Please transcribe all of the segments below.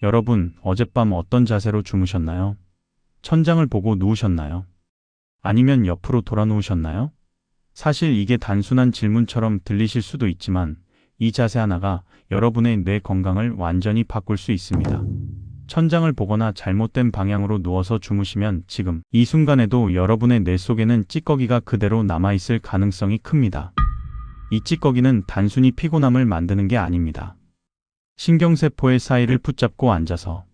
여러분, 어젯밤 어떤 자세로 주무셨나요? 천장을 보고 누우셨나요? 아니면 옆으로 돌아 누우셨나요? 사실 이게 단순한 질문처럼 들리실 수도 있지만 이 자세 하나가 여러분의 뇌 건강을 완전히 바꿀 수 있습니다. 천장을 보거나 잘못된 방향으로 누워서 주무시면 지금 이 순간에도 여러분의 뇌 속에는 찌꺼기가 그대로 남아있을 가능성이 큽니다. 이 찌꺼기는 단순히 피곤함을 만드는 게 아닙니다. 신경세포의 사이를 붙잡고 앉아서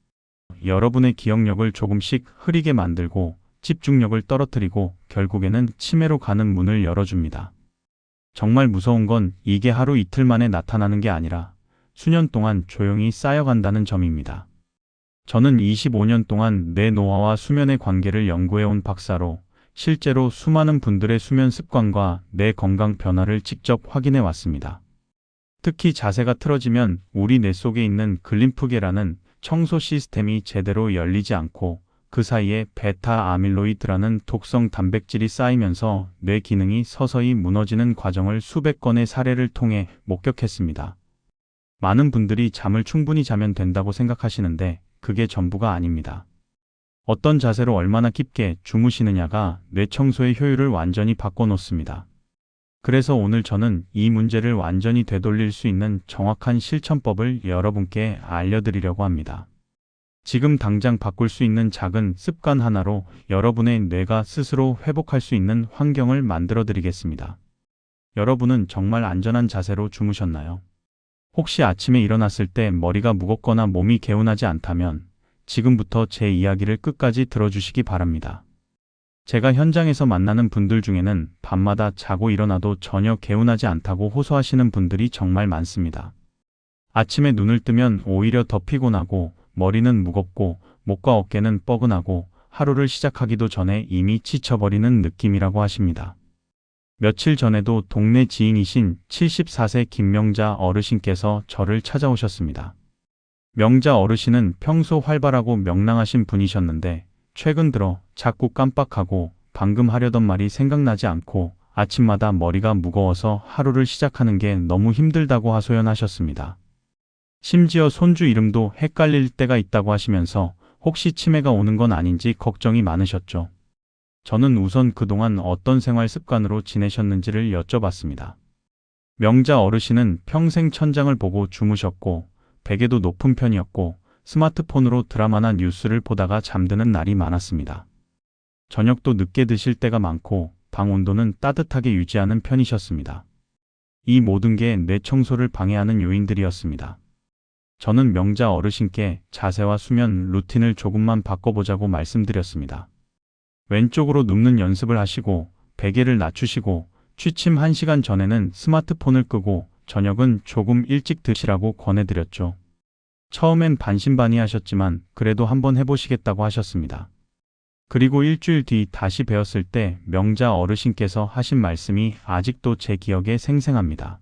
여러분의 기억력을 조금씩 흐리게 만들고 집중력을 떨어뜨리고 결국에는 치매로 가는 문을 열어줍니다. 정말 무서운 건 이게 하루 이틀 만에 나타나는 게 아니라 수년 동안 조용히 쌓여간다는 점입니다. 저는 25년 동안 뇌 노화와 수면의 관계를 연구해온 박사로 실제로 수많은 분들의 수면 습관과 뇌 건강 변화를 직접 확인해 왔습니다. 특히 자세가 틀어지면 우리 뇌 속에 있는 글림프계라는 청소 시스템이 제대로 열리지 않고 그 사이에 베타 아밀로이드라는 독성 단백질이 쌓이면서 뇌 기능이 서서히 무너지는 과정을 수백 건의 사례를 통해 목격했습니다. 많은 분들이 잠을 충분히 자면 된다고 생각하시는데 그게 전부가 아닙니다. 어떤 자세로 얼마나 깊게 주무시느냐가 뇌 청소의 효율을 완전히 바꿔놓습니다. 그래서 오늘 저는 이 문제를 완전히 되돌릴 수 있는 정확한 실천법을 여러분께 알려드리려고 합니다. 지금 당장 바꿀 수 있는 작은 습관 하나로 여러분의 뇌가 스스로 회복할 수 있는 환경을 만들어 드리겠습니다. 여러분은 정말 안전한 자세로 주무셨나요? 혹시 아침에 일어났을 때 머리가 무겁거나 몸이 개운하지 않다면 지금부터 제 이야기를 끝까지 들어주시기 바랍니다. 제가 현장에서 만나는 분들 중에는 밤마다 자고 일어나도 전혀 개운하지 않다고 호소하시는 분들이 정말 많습니다. 아침에 눈을 뜨면 오히려 더 피곤하고 머리는 무겁고 목과 어깨는 뻐근하고 하루를 시작하기도 전에 이미 지쳐버리는 느낌이라고 하십니다. 며칠 전에도 동네 지인이신 74세 김명자 어르신께서 저를 찾아오셨습니다. 명자 어르신은 평소 활발하고 명랑하신 분이셨는데 최근 들어 자꾸 깜빡하고 방금 하려던 말이 생각나지 않고 아침마다 머리가 무거워서 하루를 시작하는 게 너무 힘들다고 하소연하셨습니다. 심지어 손주 이름도 헷갈릴 때가 있다고 하시면서 혹시 치매가 오는 건 아닌지 걱정이 많으셨죠. 저는 우선 그동안 어떤 생활 습관으로 지내셨는지를 여쭤봤습니다. 명자 어르신은 평생 천장을 보고 주무셨고 베개도 높은 편이었고 스마트폰으로 드라마나 뉴스를 보다가 잠드는 날이 많았습니다. 저녁도 늦게 드실 때가 많고 방 온도는 따뜻하게 유지하는 편이셨습니다. 이 모든 게 뇌 청소를 방해하는 요인들이었습니다. 저는 명자 어르신께 자세와 수면 루틴을 조금만 바꿔보자고 말씀드렸습니다. 왼쪽으로 눕는 연습을 하시고 베개를 낮추시고 취침 1시간 전에는 스마트폰을 끄고 저녁은 조금 일찍 드시라고 권해드렸죠. 처음엔 반신반의하셨지만 그래도 한번 해보시겠다고 하셨습니다. 그리고 일주일 뒤 다시 뵈었을 때 명자 어르신께서 하신 말씀이 아직도 제 기억에 생생합니다.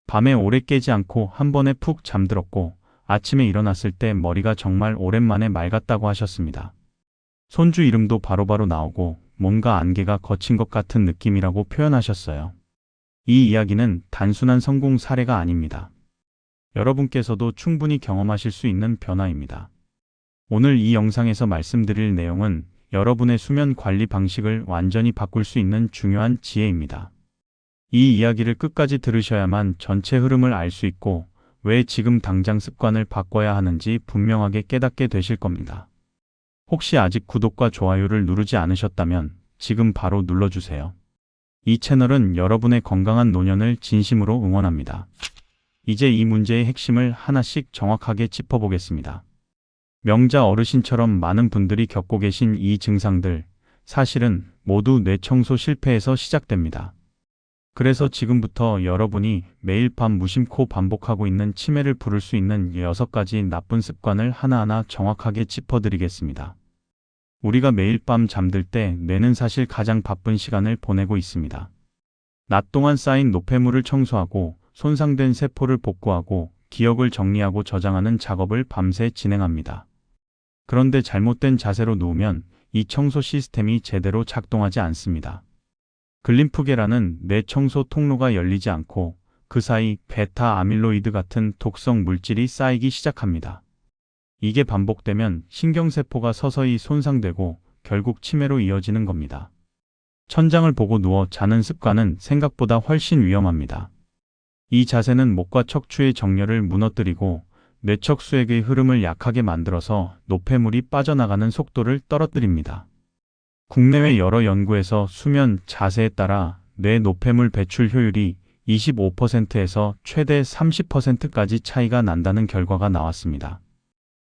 밤에 오래 깨지 않고 한 번에 푹 잠들었고 아침에 일어났을 때 머리가 정말 오랜만에 맑았다고 하셨습니다. 손주 이름도 바로바로 나오고 뭔가 안개가 거친 것 같은 느낌이라고 표현하셨어요. 이 이야기는 단순한 성공 사례가 아닙니다. 여러분께서도 충분히 경험하실 수 있는 변화입니다. 오늘 이 영상에서 말씀드릴 내용은 여러분의 수면 관리 방식을 완전히 바꿀 수 있는 중요한 지혜입니다. 이 이야기를 끝까지 들으셔야만 전체 흐름을 알 수 있고 왜 지금 당장 습관을 바꿔야 하는지 분명하게 깨닫게 되실 겁니다. 혹시 아직 구독과 좋아요를 누르지 않으셨다면 지금 바로 눌러주세요. 이 채널은 여러분의 건강한 노년을 진심으로 응원합니다. 이제 이 문제의 핵심을 하나씩 정확하게 짚어보겠습니다. 명자 어르신처럼 많은 분들이 겪고 계신 이 증상들, 사실은 모두 뇌 청소 실패에서 시작됩니다. 그래서 지금부터 여러분이 매일 밤 무심코 반복하고 있는 치매를 부를 수 있는 6가지 나쁜 습관을 하나하나 정확하게 짚어드리겠습니다. 우리가 매일 밤 잠들 때 뇌는 사실 가장 바쁜 시간을 보내고 있습니다. 낮 동안 쌓인 노폐물을 청소하고 손상된 세포를 복구하고 기억을 정리하고 저장하는 작업을 밤새 진행합니다. 그런데 잘못된 자세로 누우면 이 청소 시스템이 제대로 작동하지 않습니다. 글림프계라는 뇌 청소 통로가 열리지 않고 그 사이 베타 아밀로이드 같은 독성 물질이 쌓이기 시작합니다. 이게 반복되면 신경세포가 서서히 손상되고 결국 치매로 이어지는 겁니다. 천장을 보고 누워 자는 습관은 생각보다 훨씬 위험합니다. 이 자세는 목과 척추의 정렬을 무너뜨리고 뇌척 수액의 흐름을 약하게 만들어서 노폐물이 빠져나가는 속도를 떨어뜨립니다. 국내외 여러 연구에서 수면 자세에 따라 뇌 노폐물 배출 효율이 25%에서 최대 30%까지 차이가 난다는 결과가 나왔습니다.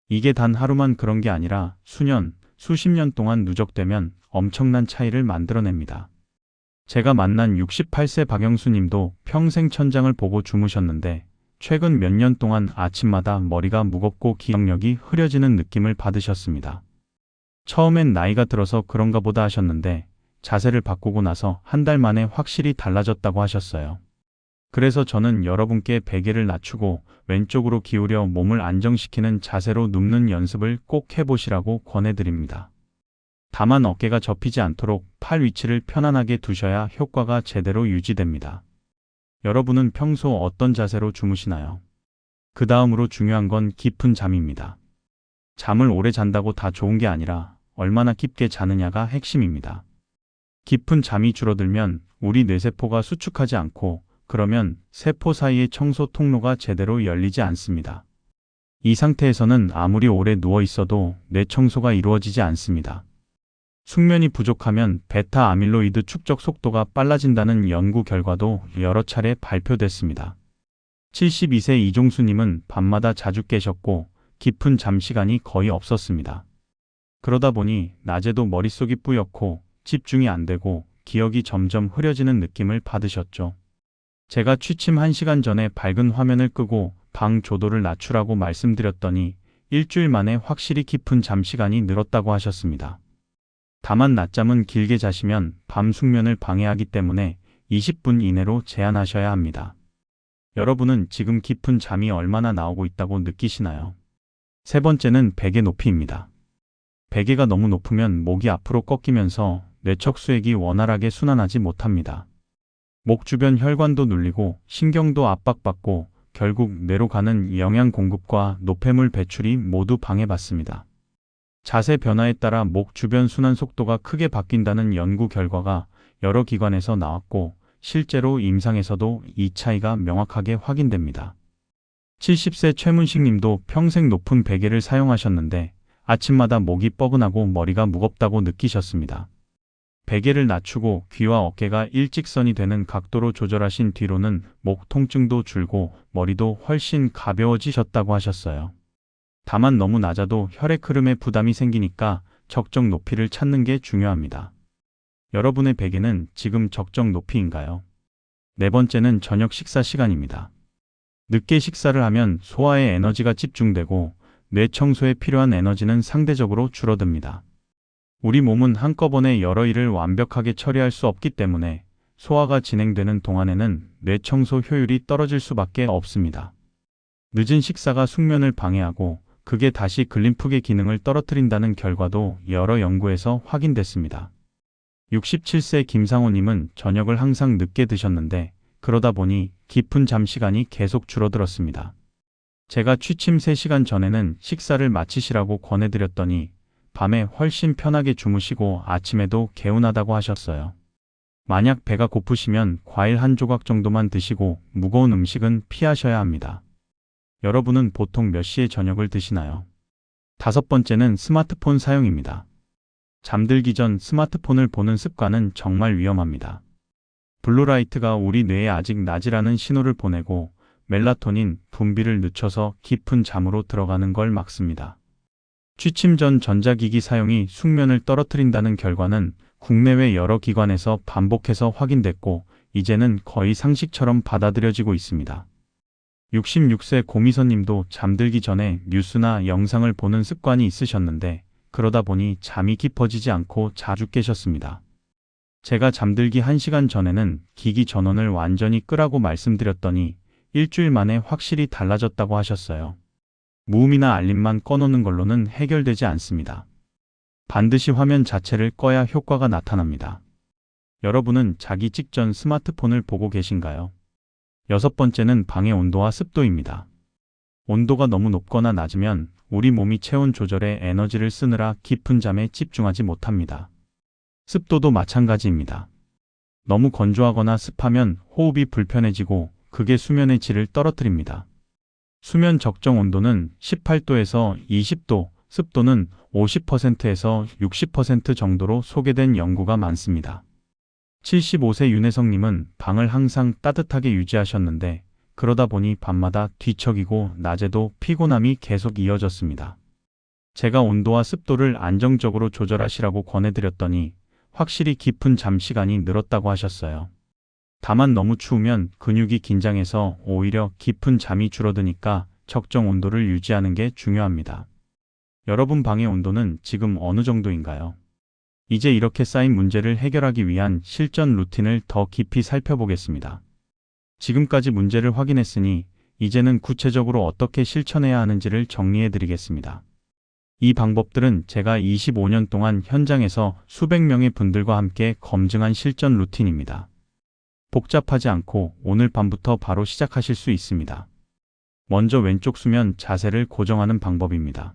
이게 단 하루만 그런 게 아니라 수년, 수십 년 동안 누적되면 엄청난 차이를 만들어냅니다. 제가 만난 68세 박영수 님도 평생 천장을 보고 주무셨는데 최근 몇 년 동안 아침마다 머리가 무겁고 기억력이 흐려지는 느낌을 받으셨습니다. 처음엔 나이가 들어서 그런가 보다 하셨는데 자세를 바꾸고 나서 한 달 만에 확실히 달라졌다고 하셨어요. 그래서 저는 여러분께 베개를 낮추고 왼쪽으로 기울여 몸을 안정시키는 자세로 눕는 연습을 꼭 해보시라고 권해드립니다. 다만 어깨가 접히지 않도록 팔 위치를 편안하게 두셔야 효과가 제대로 유지됩니다. 여러분은 평소 어떤 자세로 주무시나요? 그 다음으로 중요한 건 깊은 잠입니다. 잠을 오래 잔다고 다 좋은 게 아니라 얼마나 깊게 자느냐가 핵심입니다. 깊은 잠이 줄어들면 우리 뇌세포가 수축하지 않고 그러면 세포 사이의 청소 통로가 제대로 열리지 않습니다. 이 상태에서는 아무리 오래 누워 있어도 뇌 청소가 이루어지지 않습니다. 숙면이 부족하면 베타 아밀로이드 축적 속도가 빨라진다는 연구 결과도 여러 차례 발표됐습니다. 72세 이종수님은 밤마다 자주 깨셨고 깊은 잠 시간이 거의 없었습니다. 그러다 보니 낮에도 머릿속이 뿌옇고 집중이 안 되고 기억이 점점 흐려지는 느낌을 받으셨죠. 제가 취침 1시간 전에 밝은 화면을 끄고 방 조도를 낮추라고 말씀드렸더니 일주일 만에 확실히 깊은 잠 시간이 늘었다고 하셨습니다. 다만 낮잠은 길게 자시면 밤 숙면을 방해하기 때문에 20분 이내로 제한하셔야 합니다. 여러분은 지금 깊은 잠이 얼마나 나오고 있다고 느끼시나요? 세 번째는 베개 높이입니다. 베개가 너무 높으면 목이 앞으로 꺾이면서 뇌척 수액이 원활하게 순환하지 못합니다. 목 주변 혈관도 눌리고 신경도 압박받고 결국 뇌로 가는 영양 공급과 노폐물 배출이 모두 방해받습니다. 자세 변화에 따라 목 주변 순환 속도가 크게 바뀐다는 연구 결과가 여러 기관에서 나왔고 실제로 임상에서도 이 차이가 명확하게 확인됩니다. 70세 최문식 님도 평생 높은 베개를 사용하셨는데 아침마다 목이 뻐근하고 머리가 무겁다고 느끼셨습니다. 베개를 낮추고 귀와 어깨가 일직선이 되는 각도로 조절하신 뒤로는 목 통증도 줄고 머리도 훨씬 가벼워지셨다고 하셨어요. 다만 너무 낮아도 혈액 흐름에 부담이 생기니까 적정 높이를 찾는 게 중요합니다. 여러분의 베개는 지금 적정 높이인가요? 네 번째는 저녁 식사 시간입니다. 늦게 식사를 하면 소화에 에너지가 집중되고 뇌 청소에 필요한 에너지는 상대적으로 줄어듭니다. 우리 몸은 한꺼번에 여러 일을 완벽하게 처리할 수 없기 때문에 소화가 진행되는 동안에는 뇌 청소 효율이 떨어질 수밖에 없습니다. 늦은 식사가 숙면을 방해하고 그게 다시 글림프계 기능을 떨어뜨린다는 결과도 여러 연구에서 확인됐습니다. 67세 김상호님은 저녁을 항상 늦게 드셨는데 그러다 보니 깊은 잠 시간이 계속 줄어들었습니다. 제가 취침 3시간 전에는 식사를 마치시라고 권해드렸더니 밤에 훨씬 편하게 주무시고 아침에도 개운하다고 하셨어요. 만약 배가 고프시면 과일 한 조각 정도만 드시고 무거운 음식은 피하셔야 합니다. 여러분은 보통 몇 시에 저녁을 드시나요? 다섯 번째는 스마트폰 사용입니다. 잠들기 전 스마트폰을 보는 습관은 정말 위험합니다. 블루라이트가 우리 뇌에 아직 낮이라는 신호를 보내고 멜라토닌 분비를 늦춰서 깊은 잠으로 들어가는 걸 막습니다. 취침 전 전자기기 사용이 숙면을 떨어뜨린다는 결과는 국내외 여러 기관에서 반복해서 확인됐고 이제는 거의 상식처럼 받아들여지고 있습니다. 66세 고미선님도 잠들기 전에 뉴스나 영상을 보는 습관이 있으셨는데 그러다 보니 잠이 깊어지지 않고 자주 깨셨습니다. 제가 잠들기 1시간 전에는 기기 전원을 완전히 끄라고 말씀드렸더니 일주일 만에 확실히 달라졌다고 하셨어요. 무음이나 알림만 꺼놓는 걸로는 해결되지 않습니다. 반드시 화면 자체를 꺼야 효과가 나타납니다. 여러분은 자기 직전 스마트폰을 보고 계신가요? 여섯 번째는 방의 온도와 습도입니다. 온도가 너무 높거나 낮으면 우리 몸이 체온 조절에 에너지를 쓰느라 깊은 잠에 집중하지 못합니다. 습도도 마찬가지입니다. 너무 건조하거나 습하면 호흡이 불편해지고 그게 수면의 질을 떨어뜨립니다. 수면 적정 온도는 18도에서 20도, 습도는 50%에서 60% 정도로 소개된 연구가 많습니다. 75세 윤혜성님은 방을 항상 따뜻하게 유지하셨는데 그러다 보니 밤마다 뒤척이고 낮에도 피곤함이 계속 이어졌습니다. 제가 온도와 습도를 안정적으로 조절하시라고 권해드렸더니 확실히 깊은 잠 시간이 늘었다고 하셨어요. 다만 너무 추우면 근육이 긴장해서 오히려 깊은 잠이 줄어드니까 적정 온도를 유지하는 게 중요합니다. 여러분 방의 온도는 지금 어느 정도인가요? 이제 이렇게 쌓인 문제를 해결하기 위한 실전 루틴을 더 깊이 살펴보겠습니다. 지금까지 문제를 확인했으니 이제는 구체적으로 어떻게 실천해야 하는지를 정리해 드리겠습니다. 이 방법들은 제가 25년 동안 현장에서 수백 명의 분들과 함께 검증한 실전 루틴입니다. 복잡하지 않고 오늘 밤부터 바로 시작하실 수 있습니다. 먼저 왼쪽 수면 자세를 고정하는 방법입니다.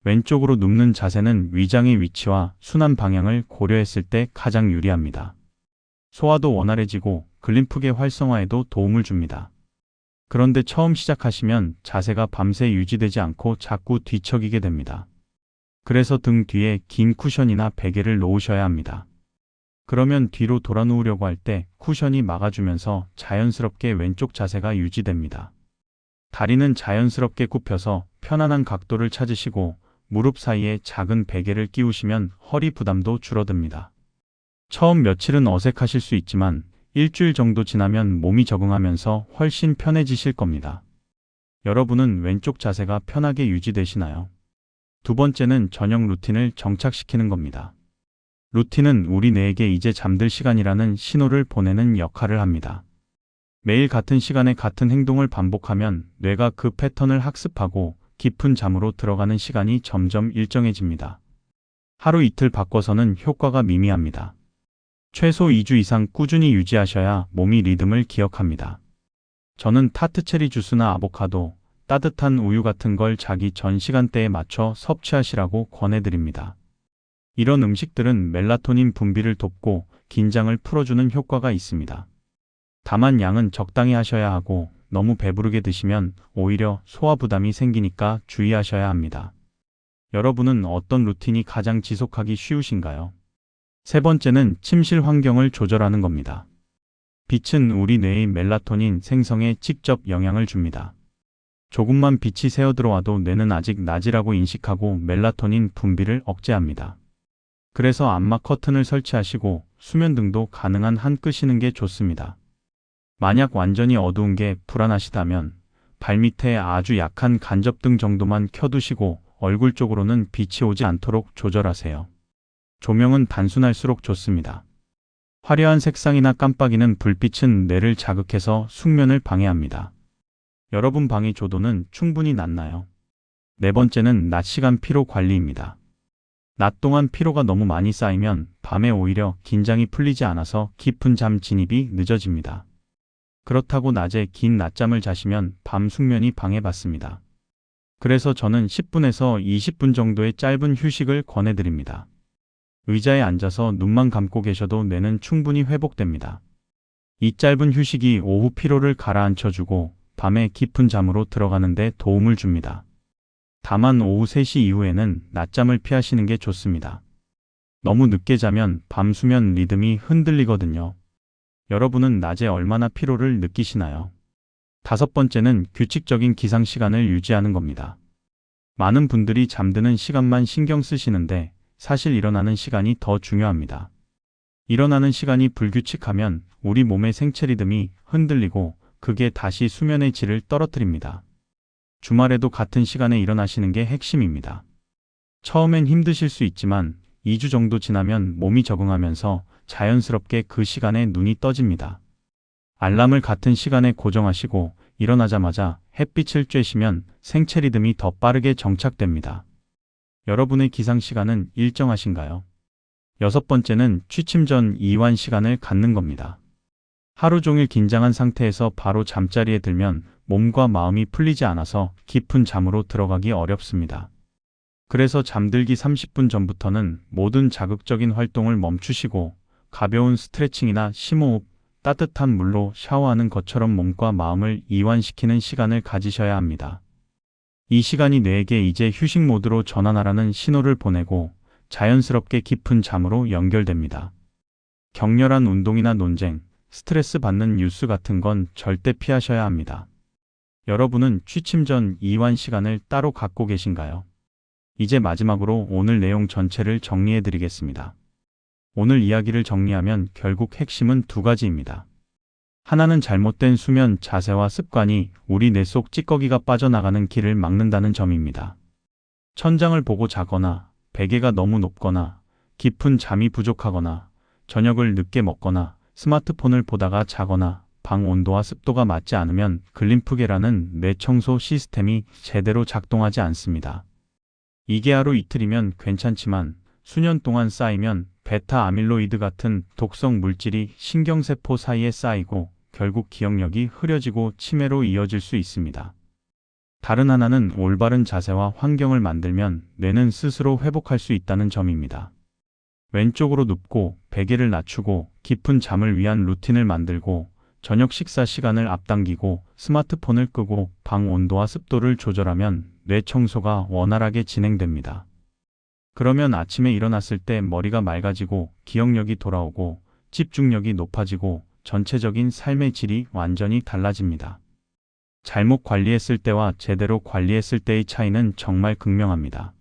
왼쪽으로 눕는 자세는 위장의 위치와 순환 방향을 고려했을 때 가장 유리합니다. 소화도 원활해지고 글림프계 활성화에도 도움을 줍니다. 그런데 처음 시작하시면 자세가 밤새 유지되지 않고 자꾸 뒤척이게 됩니다. 그래서 등 뒤에 긴 쿠션이나 베개를 놓으셔야 합니다. 그러면 뒤로 돌아 누우려고 할 때 쿠션이 막아주면서 자연스럽게 왼쪽 자세가 유지됩니다. 다리는 자연스럽게 굽혀서 편안한 각도를 찾으시고 무릎 사이에 작은 베개를 끼우시면 허리 부담도 줄어듭니다. 처음 며칠은 어색하실 수 있지만 일주일 정도 지나면 몸이 적응하면서 훨씬 편해지실 겁니다. 여러분은 왼쪽 자세가 편하게 유지되시나요? 두 번째는 저녁 루틴을 정착시키는 겁니다. 루틴은 우리 뇌에게 이제 잠들 시간이라는 신호를 보내는 역할을 합니다. 매일 같은 시간에 같은 행동을 반복하면 뇌가 그 패턴을 학습하고 깊은 잠으로 들어가는 시간이 점점 일정해집니다. 하루 이틀 바꿔서는 효과가 미미합니다. 최소 2주 이상 꾸준히 유지하셔야 몸이 리듬을 기억합니다. 저는 타트체리 주스나 아보카도, 따뜻한 우유 같은 걸 자기 전 시간대에 맞춰 섭취하시라고 권해드립니다. 이런 음식들은 멜라토닌 분비를 돕고 긴장을 풀어주는 효과가 있습니다. 다만 양은 적당히 하셔야 하고 너무 배부르게 드시면 오히려 소화 부담이 생기니까 주의하셔야 합니다. 여러분은 어떤 루틴이 가장 지속하기 쉬우신가요? 세 번째는 침실 환경을 조절하는 겁니다. 빛은 우리 뇌의 멜라토닌 생성에 직접 영향을 줍니다. 조금만 빛이 새어 들어와도 뇌는 아직 낮이라고 인식하고 멜라토닌 분비를 억제합니다. 그래서 암막 커튼을 설치하시고 수면등도 가능한 한 끄시는 게 좋습니다. 만약 완전히 어두운 게 불안하시다면 발밑에 아주 약한 간접등 정도만 켜두시고 얼굴 쪽으로는 빛이 오지 않도록 조절하세요. 조명은 단순할수록 좋습니다. 화려한 색상이나 깜빡이는 불빛은 뇌를 자극해서 숙면을 방해합니다. 여러분 방의 조도는 충분히 낮나요? 네 번째는 낮 시간 피로 관리입니다. 낮 동안 피로가 너무 많이 쌓이면 밤에 오히려 긴장이 풀리지 않아서 깊은 잠 진입이 늦어집니다. 그렇다고 낮에 긴 낮잠을 자시면 밤 숙면이 방해받습니다. 그래서 저는 10분에서 20분 정도의 짧은 휴식을 권해드립니다. 의자에 앉아서 눈만 감고 계셔도 뇌는 충분히 회복됩니다. 이 짧은 휴식이 오후 피로를 가라앉혀주고 밤에 깊은 잠으로 들어가는 데 도움을 줍니다. 다만 오후 3시 이후에는 낮잠을 피하시는 게 좋습니다. 너무 늦게 자면 밤 수면 리듬이 흔들리거든요. 여러분은 낮에 얼마나 피로를 느끼시나요? 다섯 번째는 규칙적인 기상 시간을 유지하는 겁니다. 많은 분들이 잠드는 시간만 신경 쓰시는데 사실 일어나는 시간이 더 중요합니다. 일어나는 시간이 불규칙하면 우리 몸의 생체 리듬이 흔들리고 그게 다시 수면의 질을 떨어뜨립니다. 주말에도 같은 시간에 일어나시는 게 핵심입니다. 처음엔 힘드실 수 있지만 2주 정도 지나면 몸이 적응하면서 자연스럽게 그 시간에 눈이 떠집니다. 알람을 같은 시간에 고정하시고 일어나자마자 햇빛을 쬐시면 생체 리듬이 더 빠르게 정착됩니다. 여러분의 기상 시간은 일정하신가요? 여섯 번째는 취침 전 이완 시간을 갖는 겁니다. 하루 종일 긴장한 상태에서 바로 잠자리에 들면 몸과 마음이 풀리지 않아서 깊은 잠으로 들어가기 어렵습니다. 그래서 잠들기 30분 전부터는 모든 자극적인 활동을 멈추시고 가벼운 스트레칭이나 심호흡, 따뜻한 물로 샤워하는 것처럼 몸과 마음을 이완시키는 시간을 가지셔야 합니다. 이 시간이 뇌에게 이제 휴식 모드로 전환하라는 신호를 보내고 자연스럽게 깊은 잠으로 연결됩니다. 격렬한 운동이나 논쟁, 스트레스 받는 뉴스 같은 건 절대 피하셔야 합니다. 여러분은 취침 전 이완 시간을 따로 갖고 계신가요? 이제 마지막으로 오늘 내용 전체를 정리해 드리겠습니다. 오늘 이야기를 정리하면 결국 핵심은 두 가지입니다. 하나는 잘못된 수면 자세와 습관이 우리 뇌 속 찌꺼기가 빠져나가는 길을 막는다는 점입니다. 천장을 보고 자거나, 베개가 너무 높거나, 깊은 잠이 부족하거나, 저녁을 늦게 먹거나, 스마트폰을 보다가 자거나, 방 온도와 습도가 맞지 않으면 글림프계라는 뇌 청소 시스템이 제대로 작동하지 않습니다. 이게 하루 이틀이면 괜찮지만 수년 동안 쌓이면 베타 아밀로이드 같은 독성 물질이 신경세포 사이에 쌓이고 결국 기억력이 흐려지고 치매로 이어질 수 있습니다. 다른 하나는 올바른 자세와 환경을 만들면 뇌는 스스로 회복할 수 있다는 점입니다. 왼쪽으로 눕고 베개를 낮추고 깊은 잠을 위한 루틴을 만들고 저녁 식사 시간을 앞당기고 스마트폰을 끄고 방 온도와 습도를 조절하면 뇌 청소가 원활하게 진행됩니다. 그러면 아침에 일어났을 때 머리가 맑아지고 기억력이 돌아오고 집중력이 높아지고 전체적인 삶의 질이 완전히 달라집니다. 잘못 관리했을 때와 제대로 관리했을 때의 차이는 정말 극명합니다.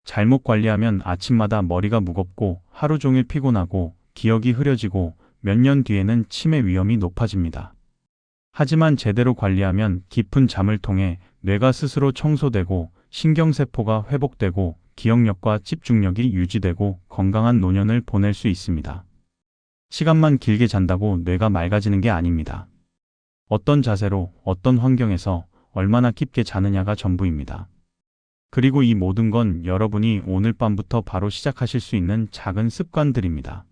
잘못 관리하면 아침마다 머리가 무겁고 하루 종일 피곤하고 기억이 흐려지고 몇 년 뒤에는 치매 위험이 높아집니다. 하지만 제대로 관리하면 깊은 잠을 통해 뇌가 스스로 청소되고 신경세포가 회복되고 기억력과 집중력이 유지되고 건강한 노년을 보낼 수 있습니다. 시간만 길게 잔다고 뇌가 맑아지는 게 아닙니다. 어떤 자세로, 어떤 환경에서 얼마나 깊게 자느냐가 전부입니다. 그리고 이 모든 건 여러분이 오늘 밤부터 바로 시작하실 수 있는 작은 습관들입니다.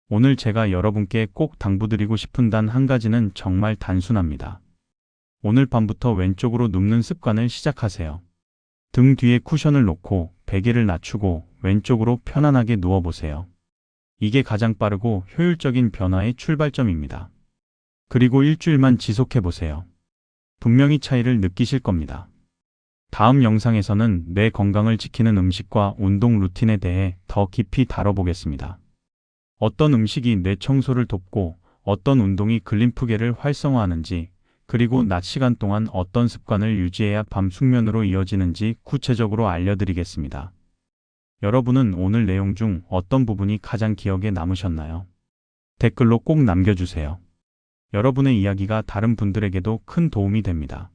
오늘 제가 여러분께 꼭 당부드리고 싶은 단 한 가지는 정말 단순합니다. 오늘 밤부터 왼쪽으로 눕는 습관을 시작하세요. 등 뒤에 쿠션을 놓고 베개를 낮추고 왼쪽으로 편안하게 누워보세요. 이게 가장 빠르고 효율적인 변화의 출발점입니다. 그리고 일주일만 지속해보세요. 분명히 차이를 느끼실 겁니다. 다음 영상에서는 뇌 건강을 지키는 음식과 운동 루틴에 대해 더 깊이 다뤄보겠습니다. 어떤 음식이 뇌 청소를 돕고 어떤 운동이 글림프계를 활성화하는지, 그리고 낮 시간 동안 어떤 습관을 유지해야 밤 숙면으로 이어지는지 구체적으로 알려드리겠습니다. 여러분은 오늘 내용 중 어떤 부분이 가장 기억에 남으셨나요? 댓글로 꼭 남겨주세요. 여러분의 이야기가 다른 분들에게도 큰 도움이 됩니다.